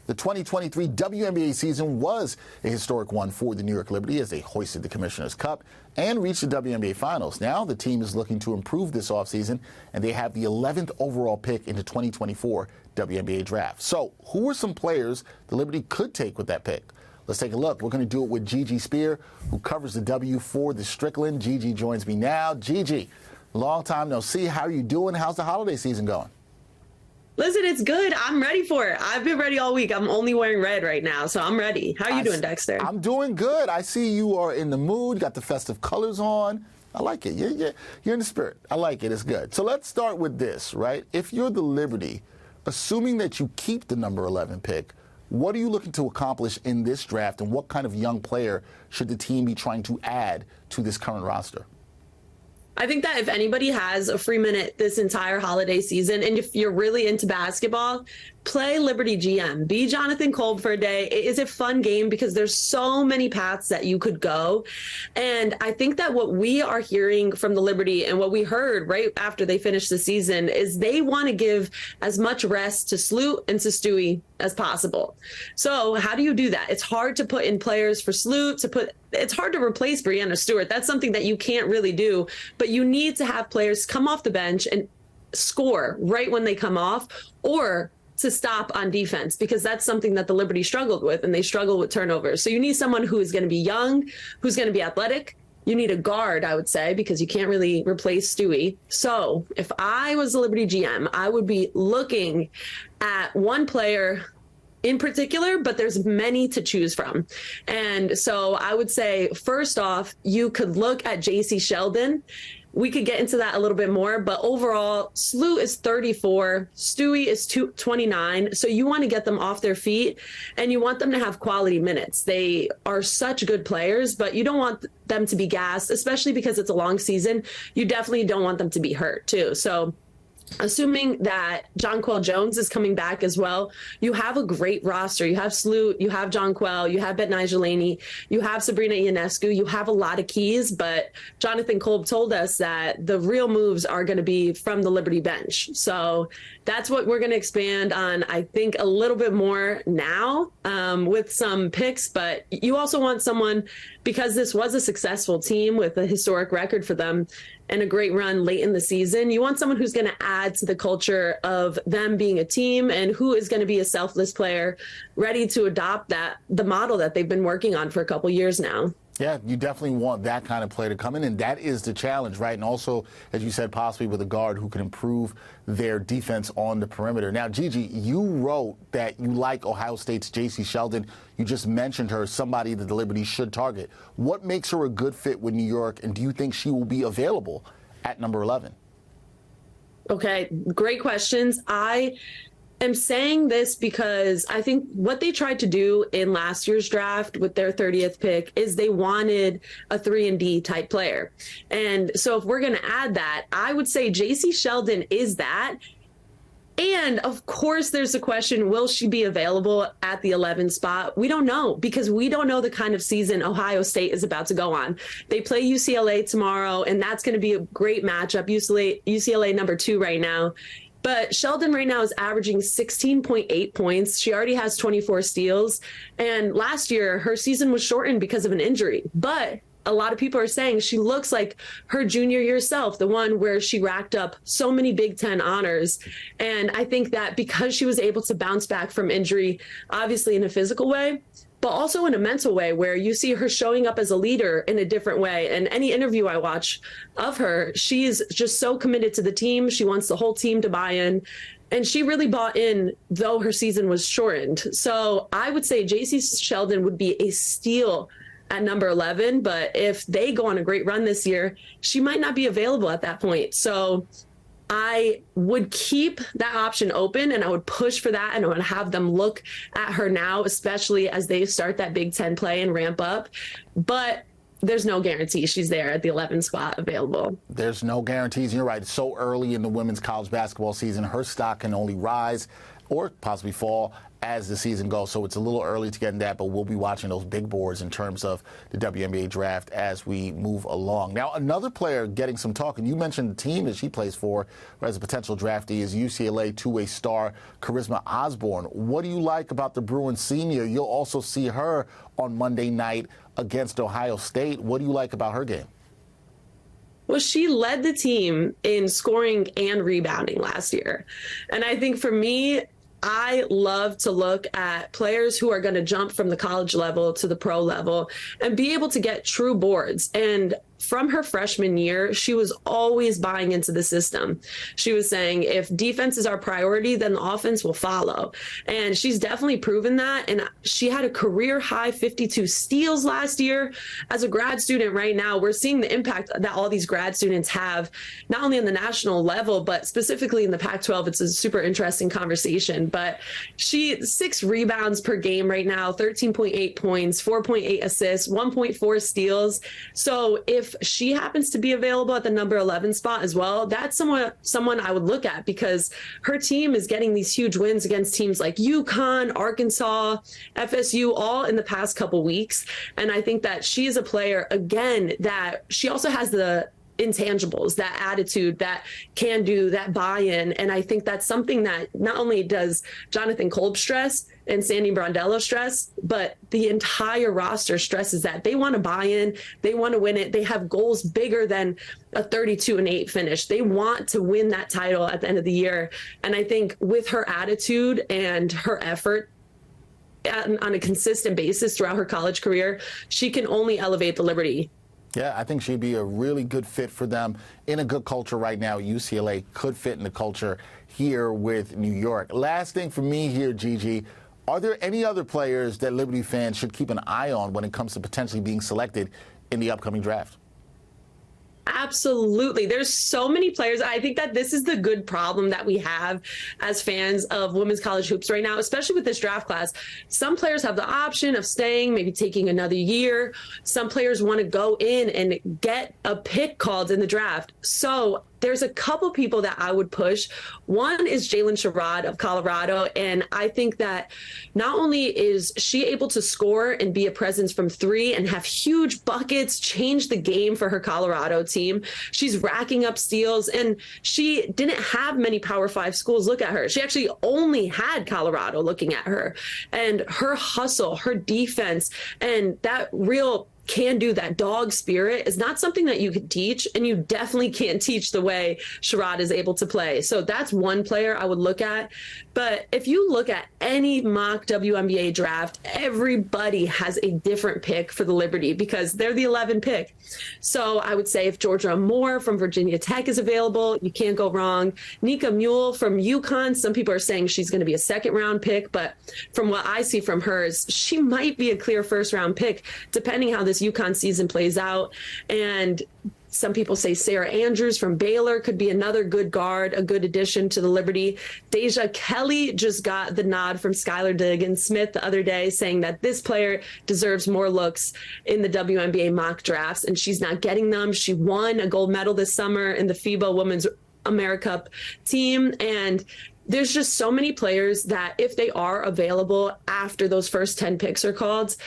The 2023 WNBA season was a historic one for the New York Liberty as they hoisted the Commissioner's Cup and reached the WNBA Finals. Now the team is looking to improve this offseason, and they have the 11th overall pick in the 2024 WNBA Draft. So who are some players the Liberty could take with that pick? Let's take a look. We're going to do it with Gigi Speer, who covers the W for the Strickland. Gigi joins me now. Gigi, long time no see. How are you doing? How's the holiday season going? Listen, it's good. I'm ready for it. I've been ready all week. I'm only wearing red right now, so I'm ready. How are you doing, Dexter? I'm doing good. I see you are in the mood, got the festive colors on. I like it. You're in the spirit. I like it. It's good. So let's start with this, right? If you're the Liberty, assuming that you keep the number 11 pick, what are you looking to accomplish in this draft, and what kind of young player should the team be trying to add to this current roster? I think that if anybody has a free minute this entire holiday season, and if you're really into basketball, play Liberty GM. Be Jonathan Kolb for a day. It is a fun game because there's so many paths that you could go. And I think that what we are hearing from the Liberty and what we heard right after they finished the season is they want to give as much rest to Sloot and to Stewie as possible. So how do you do that? It's hard to put in players for Sloot, it's hard to replace Breanna Stewart. That's something that you can't really do, but you need to have players come off the bench and score right when they come off, or to stop on defense, because that's something that the Liberty struggled with, and they struggle with turnovers. So you need someone who is going to be young, who's going to be athletic. You need a guard, I would say, because you can't really replace Stewie. So if I was the Liberty GM, I would be looking at one player in particular, but there's many to choose from. And so I would say, first off, you could look at JC Sheldon. We could get into that a little bit more, but overall, Sloot is 34, Stewie is 29. So you want to get them off their feet, and you want them to have quality minutes. They are such good players, but you don't want them to be gassed, especially because it's a long season. You definitely don't want them to be hurt too. So assuming that Jonquel Jones is coming back as well, you have a great roster. You have Sloot, you have Jonquel, you have Betnijah Laney, you have Sabrina Ionescu, you have a lot of keys, but Jonathan Kolb told us that the real moves are going to be from the Liberty bench. So that's what we're going to expand on, I think, a little bit more now with some picks, but you also want someone, because this was a successful team with a historic record for them and a great run late in the season, you want someone who's going to add to the culture of them being a team, and who is going to be a selfless player ready to adopt the model that they've been working on for a couple years now. Yeah, you definitely want that kind of player to come in, and that is the challenge, right? And also, as you said, possibly with a guard who can improve their defense on the perimeter. Now, Gigi, you wrote that you like Ohio State's JC Sheldon. You just mentioned her, somebody that the Liberty should target. What makes her a good fit with New York, and do you think she will be available at number 11? Okay, great questions. I'm saying this because I think what they tried to do in last year's draft with their 30th pick is they wanted a 3-and-D type player. And so if we're going to add that, I would say JC Sheldon is that. And of course, there's a question, will she be available at the 11 spot? We don't know, because we don't know the kind of season Ohio State is about to go on. They play UCLA tomorrow, and that's going to be a great matchup. UCLA number 2 right now. But Sheldon right now is averaging 16.8 points. She already has 24 steals. And last year, her season was shortened because of an injury. But a lot of people are saying she looks like her junior year self, the one where she racked up so many Big Ten honors. And I think that because she was able to bounce back from injury, obviously in a physical way, but also in a mental way, where you see her showing up as a leader in a different way. And any interview I watch of her, she's just so committed to the team. She wants the whole team to buy in. And she really bought in, though her season was shortened. So I would say JC Sheldon would be a steal at number 11. But if they go on a great run this year, she might not be available at that point. So I would keep that option open, and I would push for that, and I would have them look at her now, especially as they start that Big Ten play and ramp up. But there's no guarantee she's there at the 11 spot available. There's no guarantees. You're right. It's so early in the women's college basketball season. Her stock can only rise. or possibly fall as the season goes. So it's a little early to get in that, but we'll be watching those big boards in terms of the WNBA draft as we move along. Now, another player getting some talk, and you mentioned the team that she plays for as a potential draftee, is UCLA two-way star Charisma Osborne. What do you like about the Bruin senior? You'll also see her on Monday night against Ohio State. What do you like about her game? Well, she led the team in scoring and rebounding last year. And I think for me, I love to look at players who are going to jump from the college level to the pro level and be able to get true boards. And from her freshman year, she was always buying into the system. She was saying, if defense is our priority, then the offense will follow. And she's definitely proven that. And she had a career high 52 steals last year. As a grad student right now, we're seeing the impact that all these grad students have, not only on the national level, but specifically in the Pac-12. It's a super interesting conversation. But she 6 rebounds per game right now, 13.8 points, 4.8 assists, 1.4 steals. So if she happens to be available at the number 11 spot as well, that's someone I would look at, because her team is getting these huge wins against teams like UConn, Arkansas, FSU, all in the past couple weeks. And I think that she is a player, again, that she also has the intangibles, that attitude, that can do, that buy-in. And I think that's something that not only does Jonathan Kolb stress and Sandy Brondello stress, but the entire roster stresses that. They want to buy in, they want to win it. They have goals bigger than a 32-8 finish. They want to win that title at the end of the year. And I think with her attitude and her effort on a consistent basis throughout her college career, she can only elevate the Liberty. Yeah, I think she'd be a really good fit for them in a good culture right now. UCLA could fit in the culture here with New York. Last thing for me here, Gigi, are there any other players that Liberty fans should keep an eye on when it comes to potentially being selected in the upcoming draft? Absolutely. There's so many players. I think that this is the good problem that we have as fans of women's college hoops right now, especially with this draft class. Some players have the option of staying, maybe taking another year. Some players want to go in and get a pick called in the draft. So there's a couple people that I would push. One is Jalen Sherrod of Colorado. And I think that not only is she able to score and be a presence from 3 and have huge buckets, change the game for her Colorado team, she's racking up steals. And she didn't have many Power 5 schools look at her. She actually only had Colorado looking at her. And her hustle, her defense, and that real can do, that dog spirit, is not something that you can teach, and you definitely can't teach the way Sherrod is able to play. So that's one player I would look at. But if you look at any mock WNBA draft, everybody has a different pick for the Liberty because they're the 11 pick. So I would say if Georgia Moore from Virginia Tech is available, you can't go wrong. Nika Mule from UConn, some people are saying she's going to be a second-round pick, but from what I see from hers, she might be a clear first-round pick, depending how this UConn season plays out. And some people say Sarah Andrews from Baylor could be another good guard, a good addition to the Liberty. Deja Kelly just got the nod from Skylar Diggins-Smith the other day, saying that this player deserves more looks in the WNBA mock drafts, and she's not getting them. She won a gold medal this summer in the FIBA Women's AmeriCup team, and there's just so many players that if they are available after those first 10 picks are called,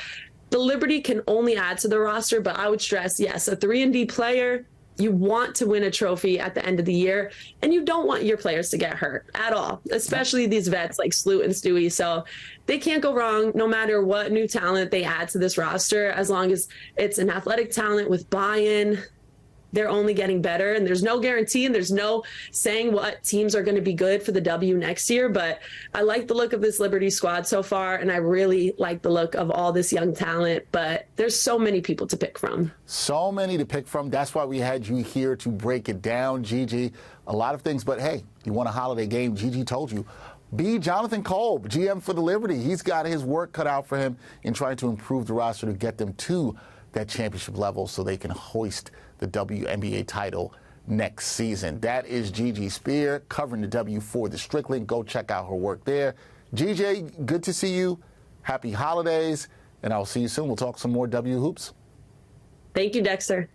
the Liberty can only add to the roster. But I would stress, yes, a 3-and-D player, you want to win a trophy at the end of the year, and you don't want your players to get hurt at all, especially these vets like Sloot and Stewie. So they can't go wrong no matter what new talent they add to this roster, as long as it's an athletic talent with buy-in. They're only getting better, and there's no guarantee, and there's no saying what teams are going to be good for the W next year. But I like the look of this Liberty squad so far, and I really like the look of all this young talent. But there's so many people to pick from. So many to pick from. That's why we had you here to break it down, Gigi. A lot of things, but hey, you want a holiday game, Gigi told you. Be Jonathan Kolb, GM for the Liberty. He's got his work cut out for him in trying to improve the roster to get them to that championship level so they can hoist the WNBA title next season. That is Gigi Speer covering the W for the Strickland. Go check out her work there. Gigi, good to see you. Happy holidays, and I'll see you soon. We'll talk some more W hoops. Thank you, Dexter.